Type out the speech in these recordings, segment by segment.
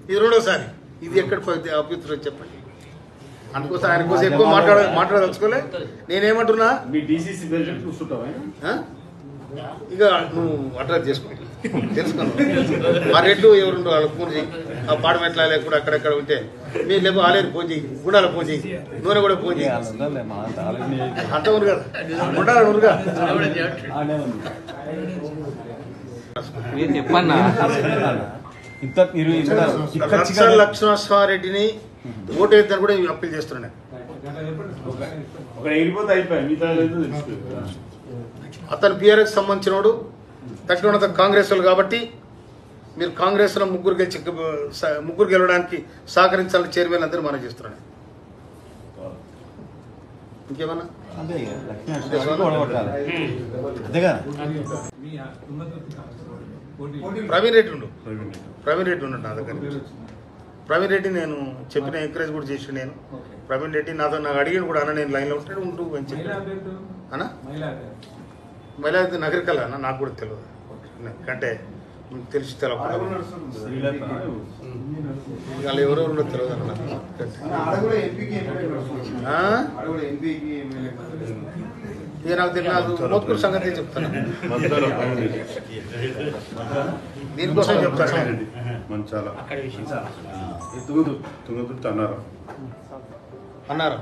ఇది రెండోసారి. ఇది ఎక్కడ అభ్యర్థులు చెప్పండి. అందుకోసం ఆయన కోసం ఎక్కువ మాట్లాడదలుచుకోలే. నేనేమంటున్నా, ఇక నువ్వు అడ్రస్ చేసుకో, తెలుసుకున్నావు. ఆ రెడ్లు ఎవరుండో వాళ్ళకి ఫోన్ చేయి. ఆ పాడమెట్ల లేకుండా అక్కడెక్కడ ఉంటే మీరు లేకపోతే ఆలేరు ఫోన్ చేయి, గుండాల ఫోన్ చేయి, నూనె కూడా ఫోన్ చేయి. అంత ఉంది కదా, గుండాల ఉందిగా. లక్ష్మణస్వామిరెడ్డిని ఓటేద్దని కూడా అప్పీల్ చేస్తున్నాను. అతను బీఆర్ఎస్ సంబంధించినోడు, తక్షణ కాంగ్రెస్ వాళ్ళు కాబట్టి మీరు కాంగ్రెస్ లో ముగ్గురు గెలవడానికి సహకరించాలని చైర్మన్ అందరూ మనం చేస్తున్నాను. ఇంకేమన్నా ప్రవీణ్ రెడ్డి ఉన్నాడు నా దగ్గర. ప్రవీణ్ రెడ్డి నేను చెప్పిన ఎంకరేజ్ కూడా చేసి, నేను ప్రవీణ్ రెడ్డి నాకు అడిగిన కూడా అన్న నేను లైన్లో ఉంటాడు ఉంటూ అని చెప్పి అన్న. మహిళా నగరికల్ అన్న, నాకు కూడా తెలియదు అంటే తెలిసి తెలవకుండా వాళ్ళు ఎవరెవరు తెలియదు అన్న. ఇక నాకు తెలియదు, మోత్కూరు సంగతి చెప్తాను, దీనికోసం చెప్తాను. అన్నారు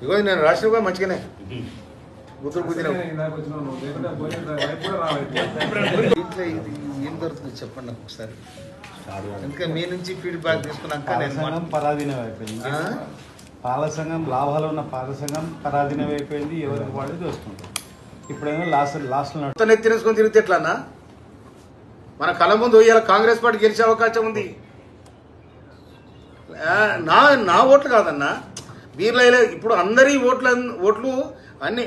ఇగో నేను రాసిన కూడా మంచిగానే గుర్తులు కుదిన. ఇంట్లో ఇది ఏం దొరుకుతుంది చెప్పండి నాకు ఒకసారి. ఇంకా మీ నుంచి ఫీడ్బ్యాక్ తీసుకున్నాక పరాధీనం అయిపోయింది. పాల సంఘం లాభాలు ఉన్న పాల సంఘం పరాధీనం అయిపోయింది. ఎవరికి వాడు చూసుకుంటారు. ఇప్పుడేమో లాస్ట్ తినేసుకొని తిరిగితే ఎట్లా అన్న? మన కళ్ళ ముందు ఇవాళ కాంగ్రెస్ పార్టీ గెలిచే అవకాశం ఉంది. నా ఓట్లు కాదన్నా, వీళ్ళ ఇప్పుడు అందరి ఓట్లు అన్ని.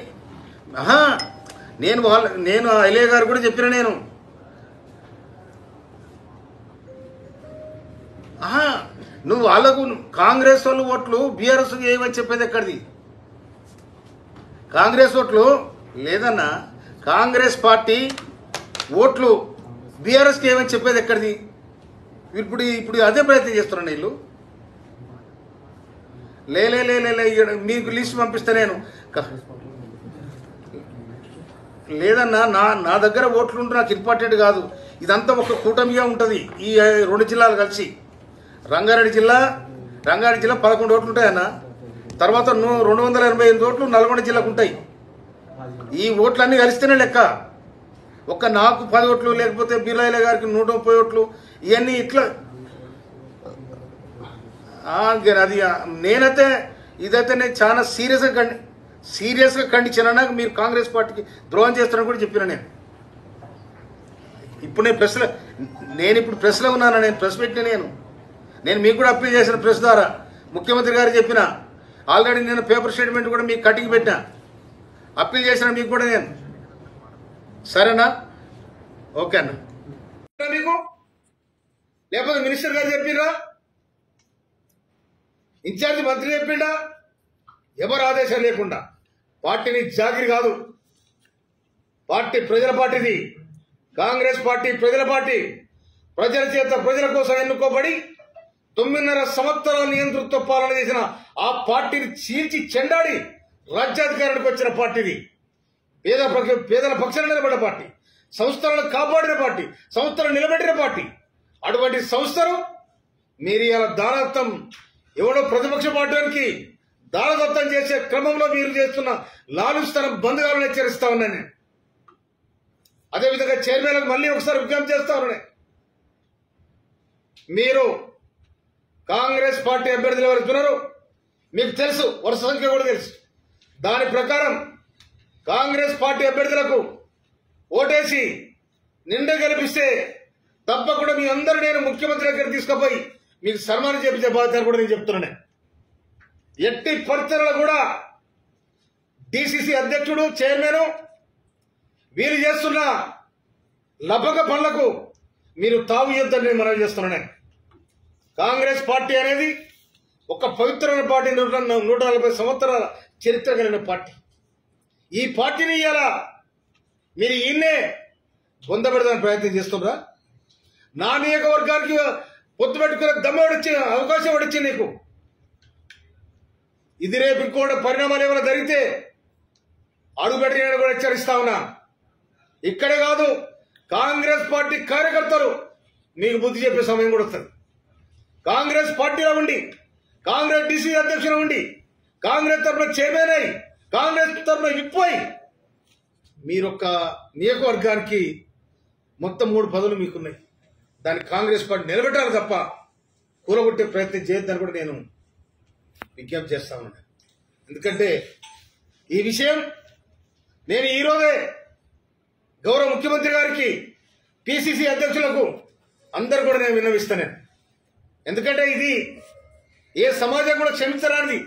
నేను ఐలే గారు కూడా చెప్పిన, నేను నువ్వు వాళ్ళకు కాంగ్రెస్ వాళ్ళు ఓట్లు బీఆర్ఎస్ ఏమని చెప్పేది ఎక్కడిది? కాంగ్రెస్ ఓట్లు లేదన్నా, కాంగ్రెస్ పార్టీ ఓట్లు బీఆర్ఎస్కి ఏమని చెప్పేది ఎక్కడిది? ఇప్పుడు అదే ప్రయత్నం చేస్తున్నాను వీళ్ళు. లే మీకు లిస్ట్ పంపిస్తే నేను లేదన్నా, నా దగ్గర ఓట్లు ఉంటే నాకు ఇంపార్టెంట్ కాదు. ఇదంతా ఒక కూటమిగా ఉంటుంది. ఈ 2 జిల్లాలు కలిసి రంగారెడ్డి జిల్లా 11 ఓట్లు ఉంటాయన్న. తర్వాత 288 ఓట్లు నల్గొండ జిల్లాకు ఉంటాయి. ఈ ఓట్లన్నీ కలిస్తేనే లెక్క. నాకు 10 ఓట్లు, లేకపోతే బిర్లాయిల గారికి 130 ఓట్లు, ఇవన్నీ ఇట్లా. అది నేనైతే ఇదైతే నేను చాలా సీరియస్గా ఖండించాను. మీరు కాంగ్రెస్ పార్టీకి ద్రోహం చేస్తానని కూడా చెప్పిన. నేను ఇప్పుడు ప్రెస్లో ఉన్నాను. నేను ప్రెస్ పెట్టిన, నేను మీకు కూడా అప్పీల్ చేసిన ప్రెస్ ద్వారా. ముఖ్యమంత్రి గారు చెప్పిన, ఆల్రెడీ నేను పేపర్ స్టేట్మెంట్ కూడా మీకు కటింగ్ పెట్టినా, అప్పీల్ చేసిన మీకు కూడా నేను. సరేనా? ఓకే అన్న. మీకు లేకపోతే మినిస్టర్ గారు చెప్పిరా, ఇన్ఛార్జి మంత్రి చెప్పిండా, ఎవరు ఆదేశం లేకుండా. పార్టీని జాగిరి కాదు, పార్టీ ప్రజల పార్టీది. కాంగ్రెస్ పార్టీ ప్రజల పార్టీ. ప్రజల చేత ప్రజల కోసం ఎన్నుకోబడి 9.5 సంవత్సరాల నియంతృత్వ పాలన చేసిన ఆ పార్టీని చీల్చి చెండాడి రాజ్యాధికారానికి వచ్చిన పార్టీది. పేదల పక్షాన నిలబడిన పార్టీ, సంస్థలను కాపాడిన పార్టీ, సంస్థలను నిలబెట్టిన పార్టీ. అటువంటి సంస్థను మీరు ఇలా దానదత్తం, ఎవడో ప్రతిపక్ష పార్టీకి దానదత్తం చేసే క్రమంలో మీరు చేస్తున్న లాలుస్తనం బంద్ కావాలని హెచ్చరిస్తా ఉన్నాను నేను. అదేవిధంగా చైర్మన్లకు మళ్ళీ ఒకసారి విజ్ఞప్తి చేస్తా ఉన్నాను. మీరు కాంగ్రెస్ పార్టీ అభ్యర్థులు ఎవరుతున్నారు మీకు తెలుసు, వరుస సంఖ్య కూడా తెలుసు. దాని ప్రకారం కాంగ్రెస్ పార్టీ అభ్యర్థులకు ఓటేసి నిండా గెలిపిస్తే తప్పకుండా మీ అందరూ నేను ముఖ్యమంత్రి దగ్గర తీసుకుపోయి మీకు సన్మానం చేపించే బాధ్యత కూడా నేను చెప్తున్నాను. ఎట్టి పరిస్థితుల్లో కూడా డిసిసి అధ్యక్షుడు, చైర్మన్ వీరు చేస్తున్న లభక పనులకు మీరు తావు ఇవ్వద్దని మనం చేస్తున్నాను. కాంగ్రెస్ పార్టీ అనేది ఒక పవిత్రమైన పార్టీ, 140 సంవత్సరాల చరిత్ర కలిగిన పార్టీ. ఈ పార్టీని ఇయ్యాలా మీరు ఈయన్నే బొందబెడదాని ప్రయత్నం చేస్తున్నారా? నా నియోజకవర్గానికి పొత్తు పెట్టుకునే దమ్మడిచ్చి అవకాశం పడిచ్చి నీకు. ఇది రేపు ఇంకోటి పరిణామాలు ఏమైనా జరిగితే అడుగుపెట్టి కూడా హెచ్చరిస్తా ఉన్నా. ఇక్కడే కాదు, కాంగ్రెస్ పార్టీ కార్యకర్తలు మీకు బుద్ధి చెప్పే సమయం కూడా వస్తుంది. కాంగ్రెస్ పార్టీలో ఉండి, కాంగ్రెస్ డిసి అధ్యక్షులు ఉండి, కాంగ్రెస్ తరఫున చైర్మన్ అయి, కాంగ్రెస్ తరఫున విప్పోయి మీరొక్క నియోజకవర్గానికి మొత్తం 3 పదవులు మీకున్నాయి. దాన్ని కాంగ్రెస్ పార్టీ నిలబెట్టాలి తప్ప కూలగొట్టే ప్రయత్నం చేయొద్దని కూడా నేను విజ్ఞప్తి చేస్తా ఉన్నాను. ఎందుకంటే ఈ విషయం నేను ఈరోజే గౌరవ ముఖ్యమంత్రి గారికి, పిసిసి అధ్యక్షులకు అందరు కూడా నేను విన్నవిస్తాను. ఎందుకంటే ఇది ఏ సమాజం కూడా క్షమించరానిది.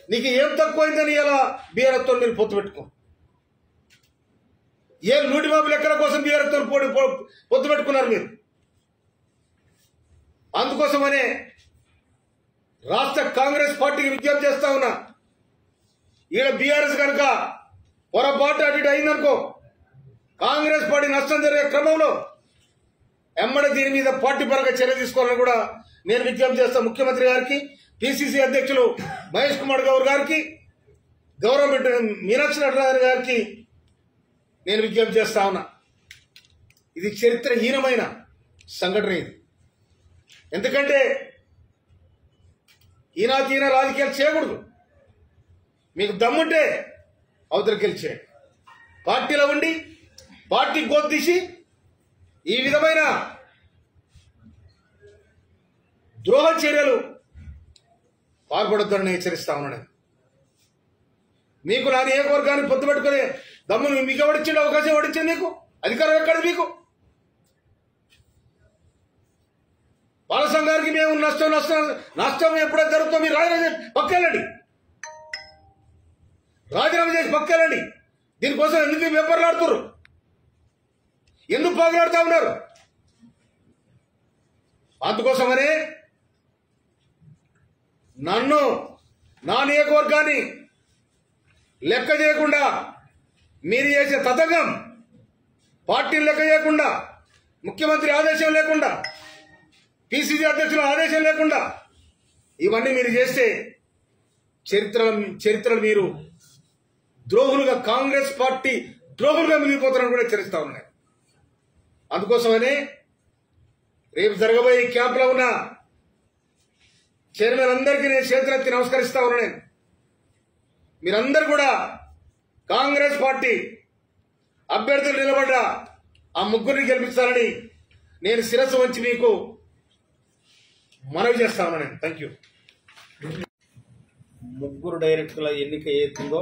నీకు ఏం తక్కువైందని ఇలా బీఆర్ఎస్తో మీరు పొత్తు పెట్టుకో. ఏ నూటిబాబు లెక్కల కోసం బీఆర్ఎస్తో పొత్తు పెట్టుకున్నారు మీరు. అందుకోసమనే రాష్ట్ర కాంగ్రెస్ పార్టీకి విజ్ఞప్తి చేస్తా ఉన్నా. ఈడ బీఆర్ఎస్ కనుక పొరపాటు అటు ఇటు అయిందనుకో, కాంగ్రెస్ పార్టీ నష్టం జరిగే క్రమంలో ఎమ్మడి దీని మీద పార్టీ పరంగా చర్య తీసుకోవాలని కూడా నేను విజ్ఞప్తి చేస్తాను. ముఖ్యమంత్రి గారికి, పిసిసి అధ్యక్షులు మహేష్ కుమార్ గౌడ్ గారికి, గౌరవ మీనాక్షి నటరాజన్ గారికి నేను విజ్ఞప్తి చేస్తా ఉన్నా. ఇది చరిత్రహీనమైన సంఘటన. ఇది ఎందుకంటే ఈయన రాజకీయాలు చేయకూడదు. మీకు దమ్ముంటే అవతలకి వెళ్ళి పార్టీలో ఉండి పార్టీ గోద్దీసి ఈ విధమైన ద్రోహ చర్యలు పాల్పడొద్దని హెచ్చరిస్తా ఉన్నాను. మీకు నా నియోజకవర్గాన్ని పొత్తు పెట్టుకునే దమ్మును మీకు ఎవడిచ్చిండు? అవకాశం ఎవడిచ్చింది? నీకు అధికారం ఎక్కడ? మీకు పాల సంఘానికి మేము నష్టం ఎప్పుడైతే జరుగుతుందో మీరు రాజీనామా చేసి పక్కెళ్ళండి. రాజీనామా చేసి పక్కెళ్ళండి. దీనికోసం ఎందుకు వెంపర్లాడుతున్నారు? ఎందుకు పాకులాడుతూ ఉన్నారు? అందుకోసమనే నన్ను, నా నియోజకవర్గాన్ని లెక్క చేయకుండా మీరు చేసే తతంగం, పార్టీని లెక్క చేయకుండా, ముఖ్యమంత్రి ఆదేశం లేకుండా, పిసిసి అధ్యక్షుల ఆదేశం లేకుండా ఇవన్నీ మీరు చేస్తే చరిత్రలు మీరు ద్రోహులుగా, కాంగ్రెస్ పార్టీ ద్రోహులుగా మిగిలిపోతారని కూడా హెచ్చరిస్తా ఉన్నాయి. అందుకోసమనే రేపు జరగబోయే క్యాంపులో ఉన్న చైర్మన్ అందరికీ నేను చేతులెత్తి నమస్కరిస్తా ఉన్నాను. మీరందరూ కూడా కాంగ్రెస్ పార్టీ అభ్యర్థులు నిలబడ్డ ఆ ముగ్గురిని గెలిపించాలని నేను శిరస్సు వంచి మీకు మనవి చేస్తా ఉన్నాను. Thank you. ముగ్గురు డైరెక్టర్ల ఎన్నిక ఏతుందో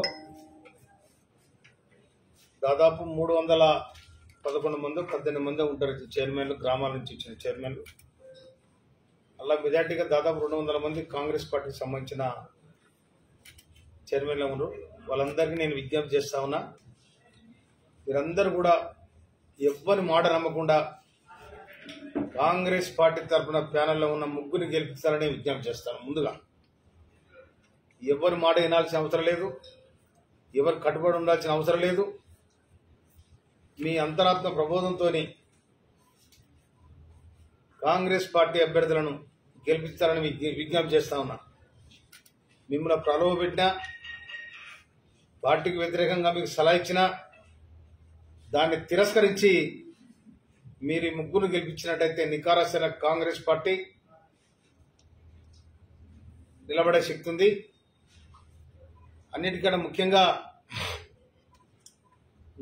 దాదాపు 311 మంది 18 మంది ఉంటారు చైర్మన్లు, గ్రామాల నుంచి వచ్చిన చైర్మన్లు. అలా మెజార్టీగా దాదాపు 200 మంది కాంగ్రెస్ పార్టీకి సంబంధించిన చైర్మన్లు ఉన్నారు. వాళ్ళందరికీ నేను విజ్ఞప్తి చేస్తా ఉన్నా, మీరందరూ కూడా ఎవ్వరి మాట నమ్మకుండా కాంగ్రెస్ పార్టీ తరఫున ప్యానెల్లో ఉన్న ముగ్గురిని గెలిపించాలని విజ్ఞప్తి చేస్తాను. ముందుగా ఎవరి మాట వినాల్సిన అవసరం లేదు, ఎవరు కట్టుబడి ఉండాల్సిన అవసరం లేదు. మీ అంతరాత్మ ప్రబోధంతో కాంగ్రెస్ పార్టీ అభ్యర్థులను గెలిపించాలని విజ్ఞప్తి చేస్తా ఉన్నా. మిమ్మల్ని ప్రలోభ పెట్టినా, పార్టీకి వ్యతిరేకంగా మీకు సలహా ఇచ్చినా దాన్ని తిరస్కరించి మీరు ఈ ముగ్గురు గెలిపించినట్టయితే నికారసైన కాంగ్రెస్ పార్టీ నిలబడే శక్తి ఉంది. అన్నిటికన్నా ముఖ్యంగా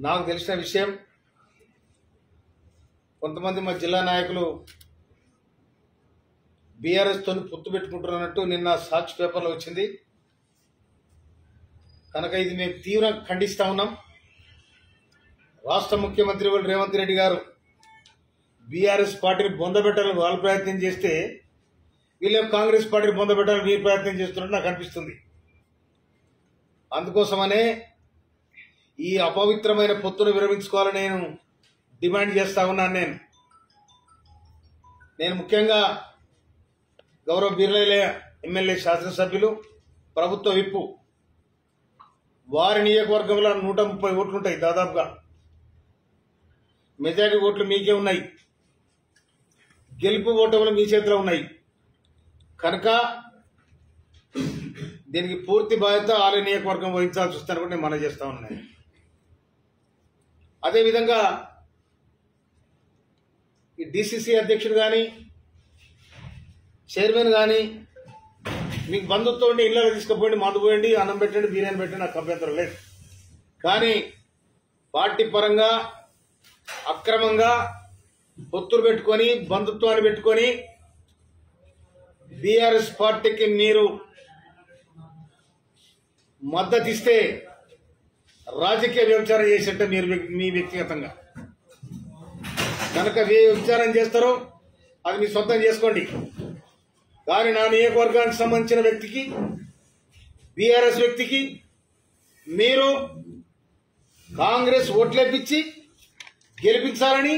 నాకు తెలిసిన విషయం, కొంతమంది మా జిల్లా నాయకులు బీఆర్ఎస్ తోని పొత్తు పెట్టుకుంటున్నట్టు నిన్న సాక్షి పేపర్లో వచ్చింది. కనుక ఇది మేము తీవ్రంగా ఖండిస్తా ఉన్నాం. రాష్ట్ర ముఖ్యమంత్రి రేవంత్ రెడ్డి గారు బీఆర్ఎస్ పార్టీని బొందబెట్టాలని వాళ్ళు ప్రయత్నం చేస్తే వీళ్ళేం కాంగ్రెస్ పార్టీని బొందబెట్టాలని మీరు ప్రయత్నం చేస్తున్నట్టు నాకు అనిపిస్తుంది. అందుకోసమనే ఈ అపవిత్రమైన పొత్తును విరమించుకోవాలని నేను డిమాండ్ చేస్తా ఉన్నాను. నేను ముఖ్యంగా గౌరవ బీర్లైలే ఎమ్మెల్యే, శాసనసభ్యులు, ప్రభుత్వ విప్పు వారి నియోజకవర్గంలో 130 ఓట్లు ఉంటాయి. దాదాపుగా మెజారిటీ ఓట్లు మీకే ఉన్నాయి. గెలుపు ఓటములు మీ చేతిలో ఉన్నాయి కనుక దీనికి పూర్తి బాధ్యత ఆలయ నియోజకవర్గం వహించాల్సి వస్తుందని కూడా నేను మనం చేస్తా ఉన్నాను. అదేవిధంగా ఈ డిసిసి అధ్యక్షుడు కానీ చైర్మన్ కానీ మీకు బంధుత్వం ఉండి ఇళ్ళలో తీసుకుపోయింది, మందు పోయండి, అన్నం పెట్టండి, బిర్యానీ పెట్టండి, నాకు అభ్యంతరం లేదు. కానీ పార్టీ పరంగా అక్రమంగా పొత్తులు పెట్టుకొని బంధుత్వాన్ని పెట్టుకొని బీఆర్ఎస్ పార్టీకి మీరు మద్దతు ఇస్తే రాజకీయ వ్యభిచారం చేసేట్టు మీరు మీ వ్యక్తిగతంగా కనుక ఏ వ్యభిచారం చేస్తారో అది మీ సొంతం చేసుకోండి. కానీ నా నియోజకవర్గానికి సంబంధించిన వ్యక్తికి బీఆర్ఎస్ వ్యక్తికి మీరు కాంగ్రెస్ ఓట్లేపించి గెలిపించాలని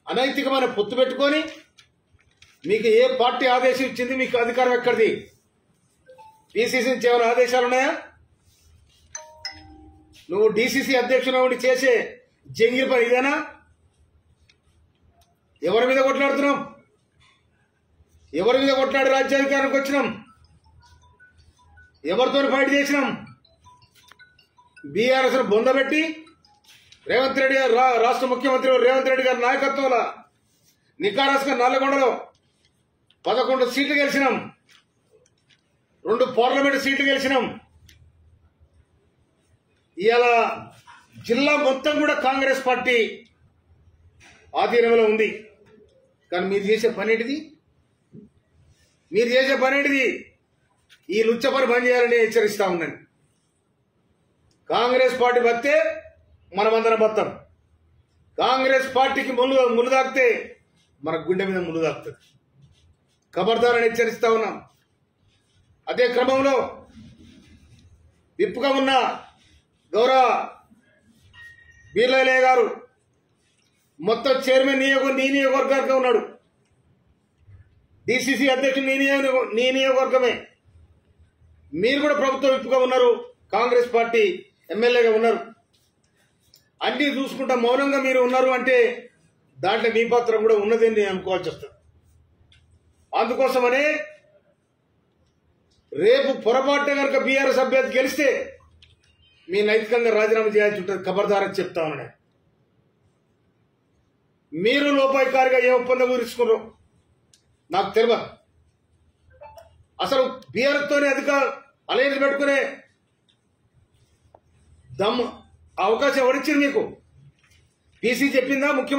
అనైతికమైన పొత్తు పెట్టుకొని మీకు ఏ పార్టీ ఆదేశం ఇచ్చింది? మీకు అధికారం ఎక్కడిది? పిసిసి నుంచి ఏమైనా ఆదేశాలు ఉన్నాయా? నువ్వు డిసిసి అధ్యక్షుడు ఉండి చేసే జంగిల్ పని ఇదేనా? ఎవరి మీద కొట్లాడుతున్నాం? ఎవరి మీద కొట్లాడి రాజ్యాధికారానికి వచ్చినాం? ఎవరితో ఫైట్ చేసినాం? బీఆర్ఎస్ బొందబెట్టి రేవంత్ రెడ్డి గారు రాష్ట్ర ముఖ్యమంత్రి రేవంత్ రెడ్డి గారి నాయకత్వంలో నికారస్గా నల్లగొండలో 11 సీట్లు గెలిచినాం, 2 పార్లమెంట్ సీట్లు గెలిచినాం. ఇవాళ జిల్లా మొత్తం కూడా కాంగ్రెస్ పార్టీ ఆధీనంలో ఉంది. కానీ మీరు చేసే పనేటిది? ఈ లుచ్చ పని బంద్ చేయాలని హెచ్చరిస్తా ఉన్నాను. కాంగ్రెస్ పార్టీ బతే మనమందరం బతాం. కాంగ్రెస్ పార్టీకి ముళ్ళు దాకితే మన గుండె మీద ముళ్ళు దాకుతుంది. ఖబర్దారని హెచ్చరిస్తా ఉన్నాం. అదే క్రమంలో విప్పుగా ఉన్న గౌరవ బీర్లయ్య గారు మొత్తం చైర్మన్ నీ నియోజకవర్గానికి ఉన్నాడు. డిసిసి అధ్యక్షుడు నీ నియోజకవర్గమే. మీరు కూడా ప్రభుత్వం విప్పుగా ఉన్నారు, కాంగ్రెస్ పార్టీ ఎమ్మెల్యేగా ఉన్నారు. అన్ని చూసుకుంటా మౌనంగా మీరు ఉన్నారు అంటే దాంట్లో మీ పాత్ర కూడా ఉన్నదని నేను అనుకోవాల్సి వస్తుంది. అందుకోసమనే రేపు పొరపాటున కనుక బీఆర్ఎస్ అభ్యర్థి గెలిస్తే మీ నైతికంగా రాజీనామా చేయాల్సి ఉంటుంది. ఖబర్దారని చెప్తా ఉన్నాను. మీరు లోపాయికారిగా ఏ ఒప్పందం గురించుకున్నారు నాకు తెలియదు. అసలు బీఆర్ఎస్ తోనే అలయన్స్ పెట్టుకునే దమ్ము అవకాశం ఎవరిచ్చింది మీకు? పీసీ చెప్పిందా? ముఖ్యమంత్రి